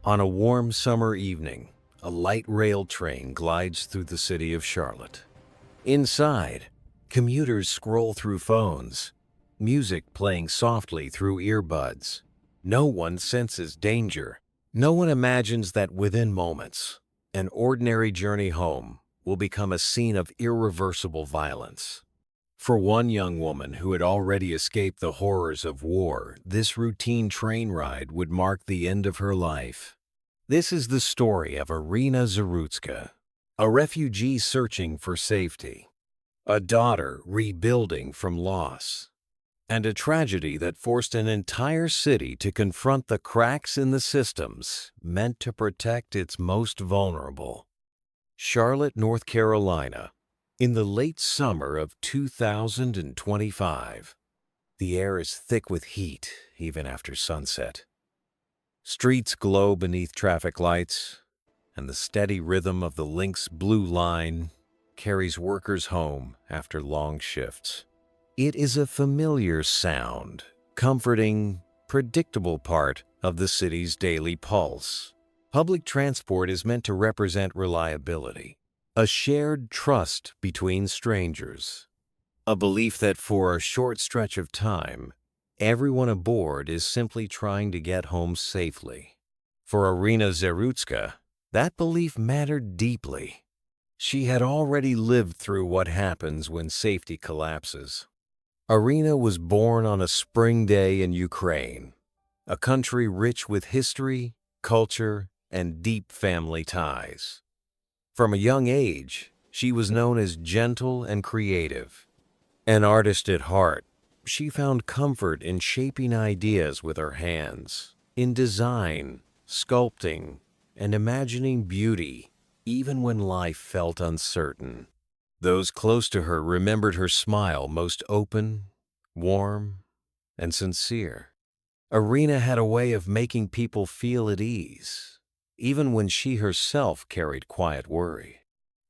On a warm summer evening, a light rail train glides through the city of Charlotte. Inside, commuters scroll through phones, music playing softly through earbuds. No one senses danger. No one imagines that within moments, an ordinary journey home will become a scene of irreversible violence. For one young woman who had already escaped the horrors of war, this routine train ride would mark the end of her life. This is the story of Irina Zarutska, a refugee searching for safety, a daughter rebuilding from loss, and a tragedy that forced an entire city to confront the cracks in the systems meant to protect its most vulnerable. Charlotte, North Carolina, in the late summer of 2025. The air is thick with heat even after sunset. Streets glow beneath traffic lights, and the steady rhythm of the Lynx Blue Line carries workers home after long shifts. It is a familiar sound, comforting, predictable part of the city's daily pulse. Public transport is meant to represent reliability, a shared trust between strangers, a belief that for a short stretch of time, everyone aboard is simply trying to get home safely. For Irina Zarutska, that belief mattered deeply. She had already lived through what happens when safety collapses. Irina was born on a spring day in Ukraine, a country rich with history, culture, and deep family ties. From a young age, she was known as gentle and creative. An artist at heart, she found comfort in shaping ideas with her hands, in design, sculpting, and imagining beauty, even when life felt uncertain. Those close to her remembered her smile most open, warm, and sincere. Irina had a way of making people feel at ease, even when she herself carried quiet worry.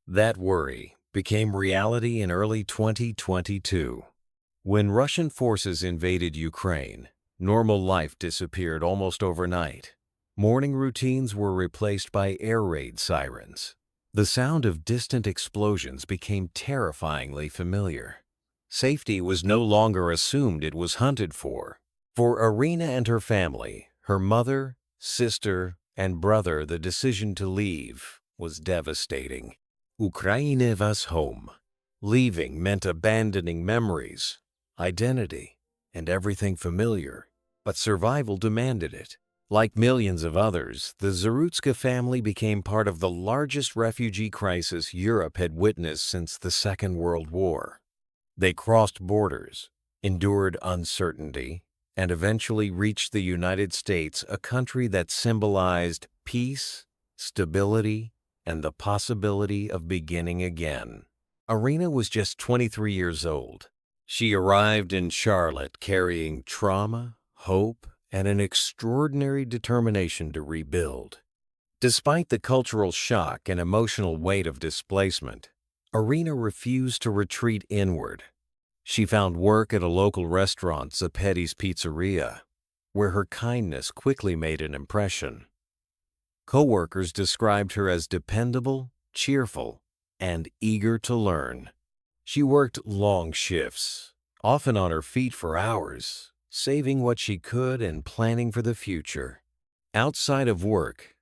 That worry became reality in early 2022. When Russian forces invaded Ukraine, normal life disappeared almost overnight. Morning routines were replaced by air raid sirens. The sound of distant explosions became terrifyingly familiar. Safety was no longer assumed, it was hunted for. For Irina and her family, her mother, sister, and brother, the decision to leave was devastating. Ukraine was home. Leaving meant abandoning memories, identity, and everything familiar, but survival demanded it. Like millions of others, the Zarutska family became part of the largest refugee crisis Europe had witnessed since the Second World War. They crossed borders, endured uncertainty, and eventually reached the United States, a country that symbolized peace, stability, and the possibility of beginning again. Irina was just 23 years old. She arrived in Charlotte carrying trauma, hope, and an extraordinary determination to rebuild. Despite the cultural shock and emotional weight of displacement, Irina refused to retreat inward. She found work at a local restaurant, Zapetti's Pizzeria, where her kindness quickly made an impression. Co-workers described her as dependable, cheerful, and eager to learn. She worked long shifts, often on her feet for hours, saving what she could and planning for the future. Outside of work,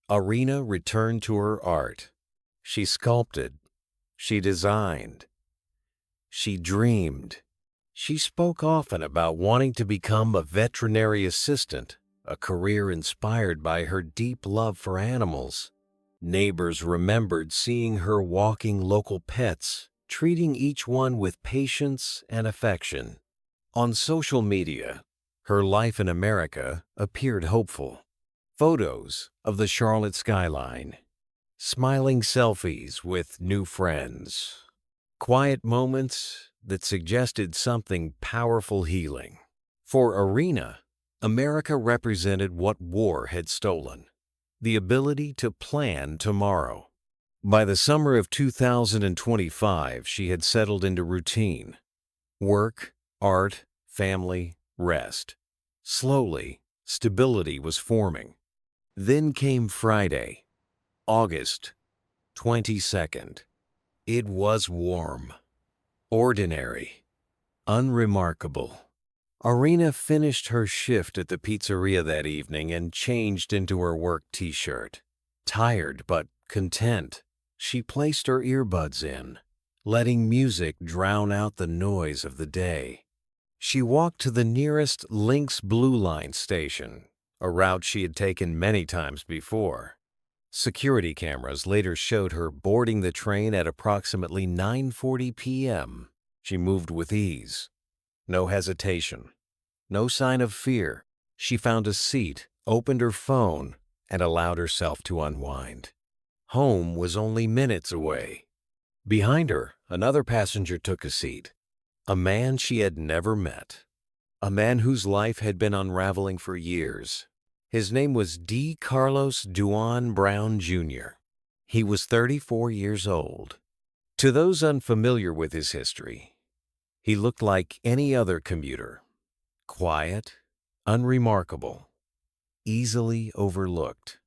Irina returned to her art. She sculpted, she designed, she dreamed. She spoke often about wanting to become a veterinary assistant, a career inspired by her deep love for animals. Neighbors remembered seeing her walking local pets, treating each one with patience and affection. On social media, her life in America appeared hopeful. Photos of the Charlotte skyline, smiling selfies with new friends, quiet moments that suggested something powerful healing. For Irina, America represented what war had stolen: the ability to plan tomorrow. By the summer of 2025, she had settled into routine: work, art, family, rest. Slowly, stability was forming. Then came Friday, August 22nd. It was warm, ordinary, unremarkable. Irina finished her shift at the pizzeria that evening and changed into her work t-shirt. Tired but content, she placed her earbuds in, letting music drown out the noise of the day. She walked to the nearest Lynx Blue Line station, a route she had taken many times before. Security cameras later showed her boarding the train at approximately 9:40 p.m. She moved with ease. No hesitation. No sign of fear. She found a seat, opened her phone, and allowed herself to unwind. Home was only minutes away. Behind her, another passenger took a seat. A man she had never met. A man whose life had been unraveling for years. His name was D. Carlos Duan Brown, Jr. He was 34 years old. To those unfamiliar with his history, he looked like any other commuter. Quiet, unremarkable, easily overlooked.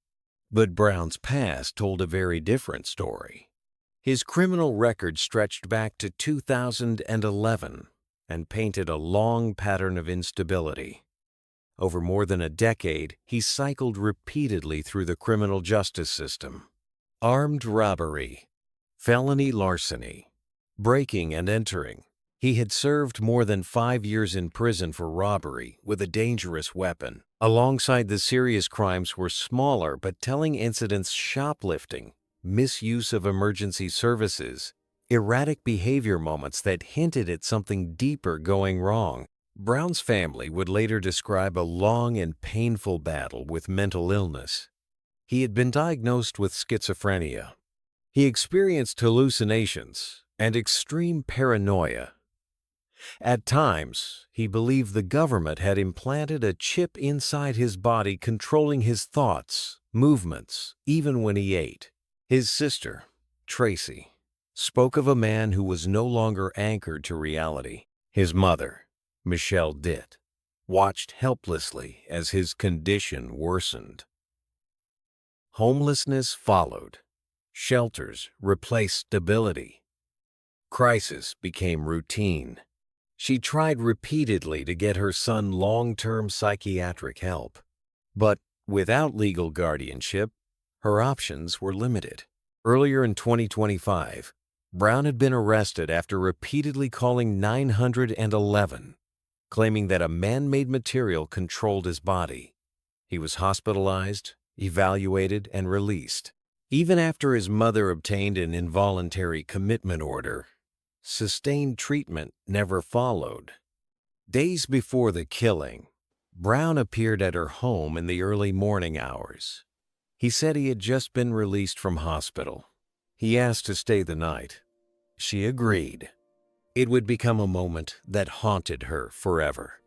But Brown's past told a very different story. His criminal record stretched back to 2011 and painted a long pattern of instability. Over more than a decade, he cycled repeatedly through the criminal justice system. Armed robbery, felony larceny, breaking and entering. He had served more than 5 years in prison for robbery with a dangerous weapon. Alongside the serious crimes were smaller but telling incidents: shoplifting, misuse of emergency services, erratic behavior moments that hinted at something deeper going wrong. Brown's family would later describe a long and painful battle with mental illness. He had been diagnosed with schizophrenia. He experienced hallucinations and extreme paranoia. At times, he believed the government had implanted a chip inside his body controlling his thoughts, movements, even when he ate. His sister, Tracy, spoke of a man who was no longer anchored to reality. His mother, Michelle Ditt, watched helplessly as his condition worsened. Homelessness followed. Shelters replaced stability. Crisis became routine. She tried repeatedly to get her son long-term psychiatric help, but without legal guardianship, her options were limited. Earlier in 2025, Brown had been arrested after repeatedly calling 911, claiming that a man-made material controlled his body. He was hospitalized, evaluated, and released. Even after his mother obtained an involuntary commitment order, sustained treatment never followed. Days before the killing, Brown appeared at her home in the early morning hours. He said he had just been released from hospital. He asked to stay the night. She agreed. It would become a moment that haunted her forever.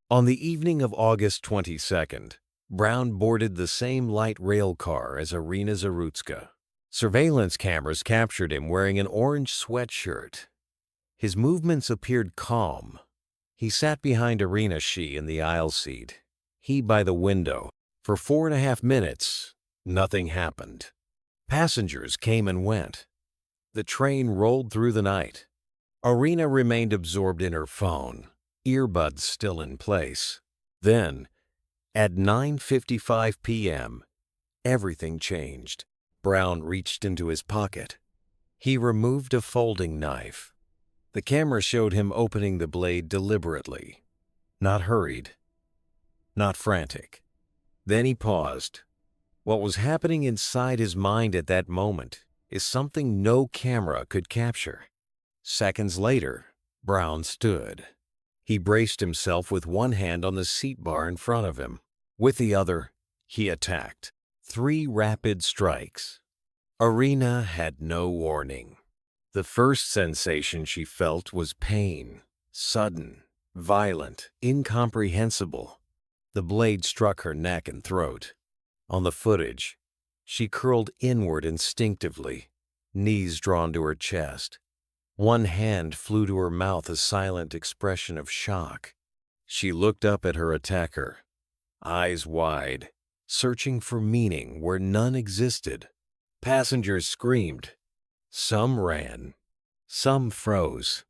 On the evening of August 22nd, Brown boarded the same light rail car as Irina Zarutska. Surveillance cameras captured him wearing an orange sweatshirt. His movements appeared calm. He sat behind Irina, she in the aisle seat, he by the window. For 4.5 minutes, nothing happened. Passengers came and went. The train rolled through the night. Irina remained absorbed in her phone, earbuds still in place. Then, at 9:55 p.m., everything changed. Brown reached into his pocket. He removed a folding knife. The camera showed him opening the blade deliberately, not hurried, not frantic. Then he paused. What was happening inside his mind at that moment is something no camera could capture. Seconds later, Brown stood. He braced himself with one hand on the seat bar in front of him. With the other, he attacked. 3 rapid strikes. Irina had no warning. The first sensation she felt was pain, sudden, violent, incomprehensible. The blade struck her neck and throat. On the footage, she curled inward instinctively, knees drawn to her chest. One hand flew to her mouth, a silent expression of shock. She looked up at her attacker, eyes wide, searching for meaning where none existed. Passengers screamed. Some ran. Some froze.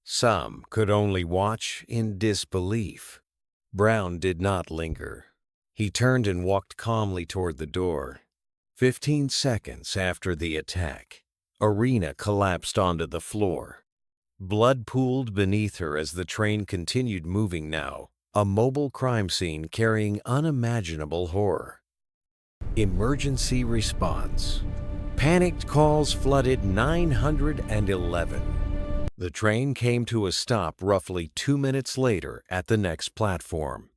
Some could only watch in disbelief. Brown did not linger. He turned and walked calmly toward the door. 15 seconds after the attack, Irina collapsed onto the floor. Blood pooled beneath her as the train continued moving now, a mobile crime scene carrying unimaginable horror. Emergency response. Panicked calls flooded 911. The train came to a stop roughly 2 minutes later at the next platform.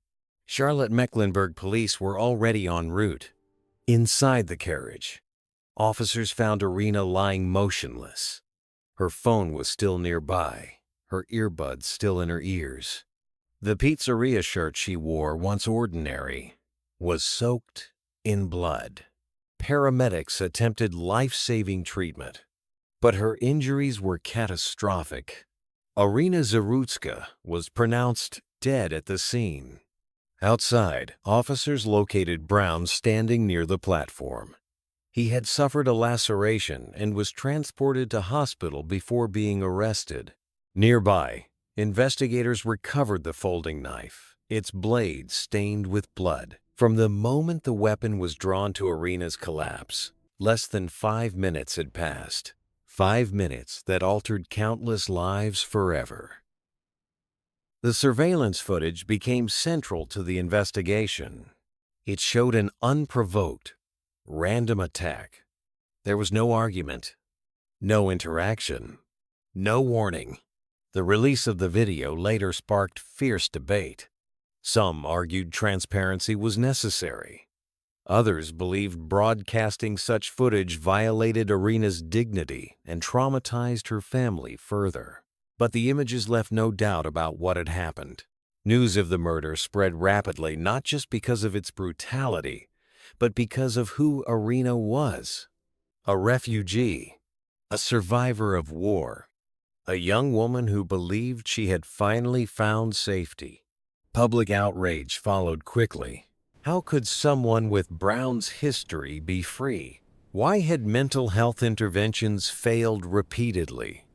Charlotte-Mecklenburg police were already en route. Inside the carriage, officers found Irina lying motionless. Her phone was still nearby, her earbuds still in her ears. The pizzeria shirt she wore, once ordinary, was soaked in blood. Paramedics attempted life-saving treatment, but her injuries were catastrophic. Irina Zarutska was pronounced dead at the scene. Outside, officers located Brown standing near the platform. He had suffered a laceration and was transported to hospital before being arrested. Nearby, investigators recovered the folding knife, its blade stained with blood. From the moment the weapon was drawn to Irina's collapse, less than 5 minutes had passed. 5 minutes that altered countless lives forever. The surveillance footage became central to the investigation. It showed an unprovoked, random attack. There was no argument, no interaction, no warning. The release of the video later sparked fierce debate. Some argued transparency was necessary. Others believed broadcasting such footage violated Irina's dignity and traumatized her family further. But the images left no doubt about what had happened. News of the murder spread rapidly not just because of its brutality, but because of who Irina was. A refugee, a survivor of war, a young woman who believed she had finally found safety. Public outrage followed quickly. How could someone with Brown's history be free? Why had mental health interventions failed repeatedly?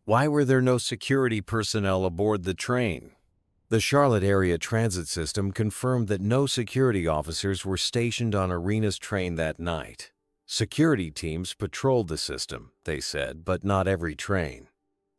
Why were there no security personnel aboard the train? The Charlotte area transit system confirmed that no security officers were stationed on Irina's train that night. Security teams patrolled the system, they said, but not every train.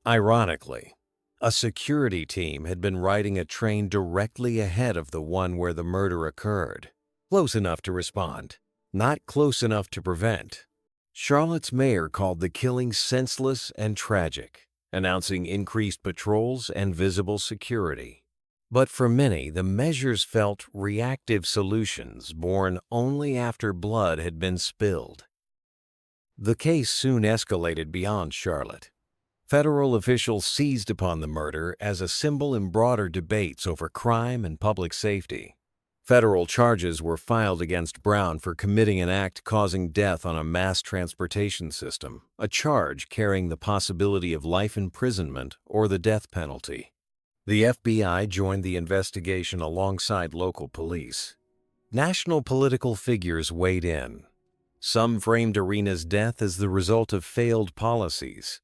Ironically, a security team had been riding a train directly ahead of the one where the murder occurred. Close enough to respond, not close enough to prevent. Charlotte's mayor called the killing senseless and tragic, announcing increased patrols and visible security. But for many, the measures felt reactive solutions born only after blood had been spilled. The case soon escalated beyond Charlotte. Federal officials seized upon the murder as a symbol in broader debates over crime and public safety. Federal charges were filed against Brown for committing an act causing death on a mass transportation system, a charge carrying the possibility of life imprisonment or the death penalty. The FBI joined the investigation alongside local police. National political figures weighed in. Some framed Irina's death as the result of failed policies.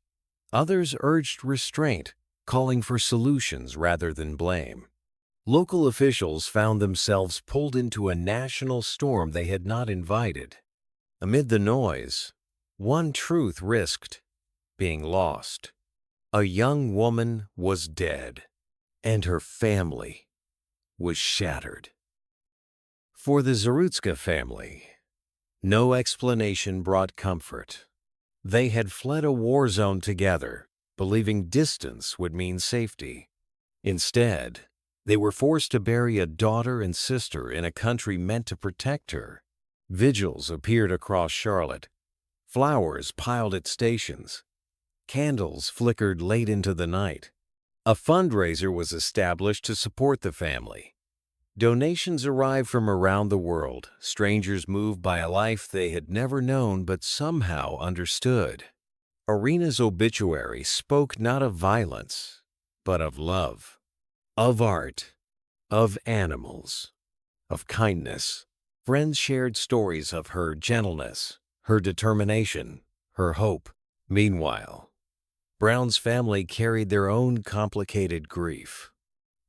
Others urged restraint, calling for solutions rather than blame. Local officials found themselves pulled into a national storm they had not invited. Amid the noise, one truth risked being lost. A young woman was dead, and her family was shattered. For the Zarutska family, no explanation brought comfort. They had fled a war zone together, believing distance would mean safety. Instead, they were forced to bury a daughter and sister in a country meant to protect her. Vigils appeared across Charlotte. Flowers piled at stations. Candles flickered late into the night. A fundraiser was established to support the family. Donations arrived from around the world, strangers moved by a life they had never known but somehow understood. Irina's obituary spoke not of violence, but of love. Of art, of animals, of kindness. Friends shared stories of her gentleness, her determination, her hope. Meanwhile, Brown's family carried their own complicated grief.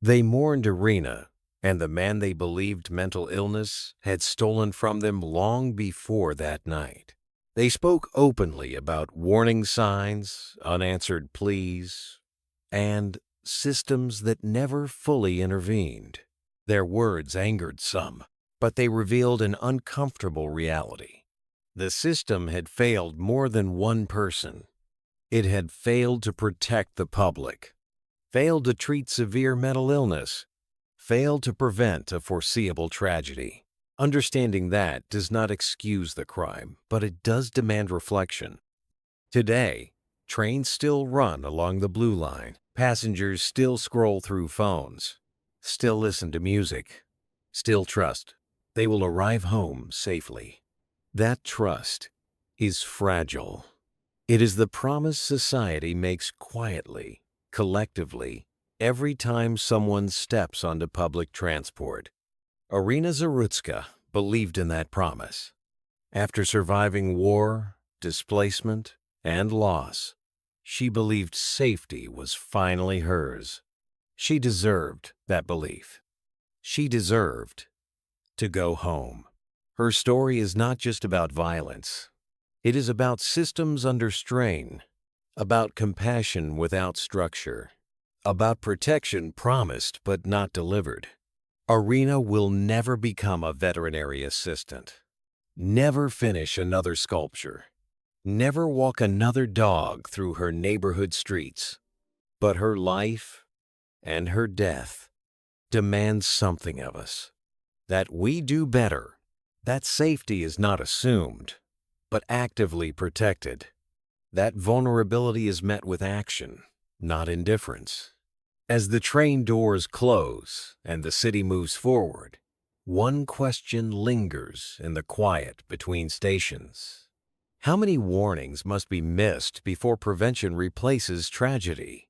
They mourned Irina and the man they believed mental illness had stolen from them long before that night. They spoke openly about warning signs, unanswered pleas, and systems that never fully intervened. Their words angered some, but they revealed an uncomfortable reality. The system had failed more than one person. It had failed to protect the public, failed to treat severe mental illness, failed to prevent a foreseeable tragedy. Understanding that does not excuse the crime, but it does demand reflection. Today, trains still run along the Blue Line. Passengers still scroll through phones, still listen to music, still trust they will arrive home safely. That trust is fragile. It is the promise society makes quietly, collectively, every time someone steps onto public transport. Irina Zarutska believed in that promise. After surviving war, displacement, and loss, she believed safety was finally hers. She deserved that belief. She deserved to go home. Her story is not just about violence. It is about systems under strain, about compassion without structure, about protection promised but not delivered. Irina will never become a veterinary assistant, never finish another sculpture, never walk another dog through her neighborhood streets. But her life and her death demand something of us, that we do better, that safety is not assumed, but actively protected, that vulnerability is met with action, not indifference. As the train doors close and the city moves forward, one question lingers in the quiet between stations. How many warnings must be missed before prevention replaces tragedy?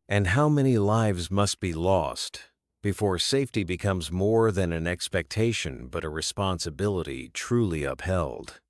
And how many lives must be lost before safety becomes more than an expectation but a responsibility truly upheld?